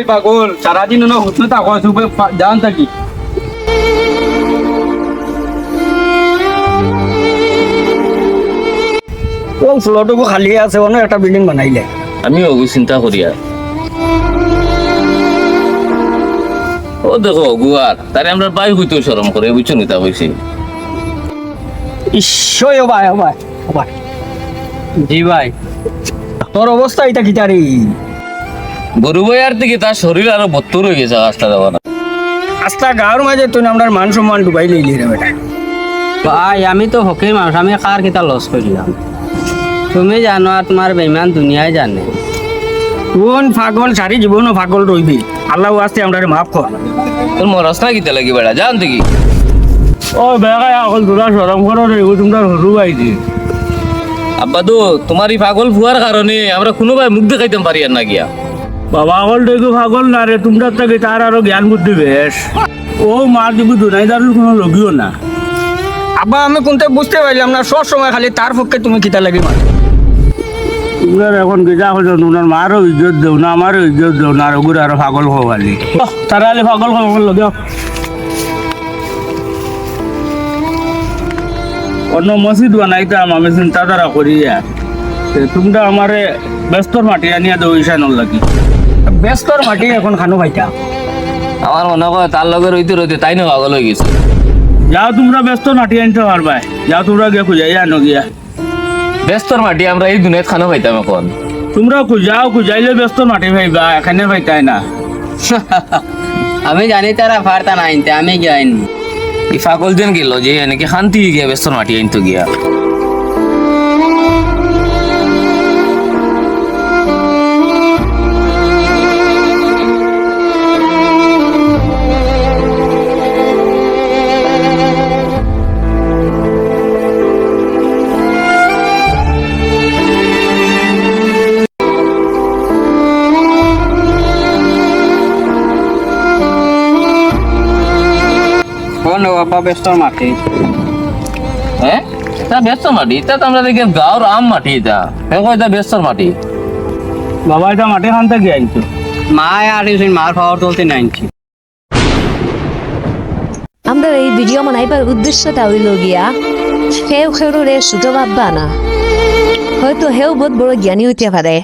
ওই পাগল সারাদিন না হতো তা কয় সুবে জান থাকি ও ফ্লোরটুকু খালি আছে অন্য একটা বিল্ডিং বানাইলে আমিও চিন্তা করি আর ও দেখো গুয়ার তারে আমরা বাই হইতেও শরম করে বুঝছো নিতা হয়েছি ঈশ্বর ও ভাই ও ভাই ও ভাই জি ভাই তোর অবস্থা এটা কি তারি গরু বইয়ার দিকে তার শরীর আরো বত্তর হয়ে গেছে রাস্তা দেওয়া না আস্তা গাঁর মাঝে তুই আমরা মান সম্মান ডুবাই লইলি রে বেটা ভাই আমি তো হকের মানুষ আমি কার কিতা লস করলাম তুমি জানো আর তোমার বেইমান দুনিয়ায় জানে কোন পাগল সারি জীবনও পাগল রইবি আল্লাহ আসতে আমরা মাফ কর তোর মরস না কিতা লাগি বেড়া জান দেখি ও বেগা এখন তোরা শরম করো রে ও তোমরা হরু বাইছি আব্বা তো তোমার এই পাগল ফুয়ার কারণে আমরা কোনো ভাই মুখ দেখাইতাম পারি আর না গিয়া বাবা পাগল দেখো পাগল না রে তোমরা থেকে তার আরো জ্ঞান বুদ্ধি বেশ ও মার দিবি দুনাইদারুর কোনো লগিও না আব্বা আমি কোনটা বুঝতে পারলাম না সব সময় খালি তার পক্ষে তুমি কিতা লাগি মার তোমরা এখন গিজা হলো নুনার মারও ইজ্জত দেও না আমারও ইজ্জত দেও না আর ওগুলো আরো পাগল হওয়ালি তারা আলে পাগল হওয়ার লগে অন্য মসজিদ বানাইতাম আমি চিন্তাধারা করি আর তোমরা আমারে ব্যস্তর মাটি আনিয়া দেও ঈশানোর লাগি ব্যস্তর মাটি এখন খানো পাইতা আমার মনে হয় তার লগে রইতে রইতে তাই না পাগল হয়ে গেছে যাও তোমরা ব্যস্ত মাটি আনতে পারবা যাও তোমরা গিয়ে খুঁজাই আনো গিয়া ব্যস্তর মাটি আমরা এই দুনিয়াত খানো পাইতাম এখন তোমরা খুঁজাও খুঁজাইলে ব্যস্ত মাটি ভাইবা এখানে পাইতাই না আমি জানি তারা ফারতা না আনতে আমি যাইনি এই পাগল যেন গেল যে এনেকে শান্তি গিয়া ব্যস্তর মাটি আনতো গিয়া কোন বাবা ব্যস্তর মাঠে হ্যাঁ এটা ব্যস্তর মাটি এটা তো আমরা দেখি গাঁর আম মাটি এটা এটা ব্যস্তর মাটি বাবা এটা মাটি খানতে গিয়ে আনতো মা আর মার পাওয়ার তুলতে নাইনছি আমরা এই ভিডিও বানাইবার উদ্দেশ্যটা হইল গিয়া হেউ খেউরে ছোট ভাববা না হয়তো হেউ বহুত বড় জ্ঞানী হইতে পারে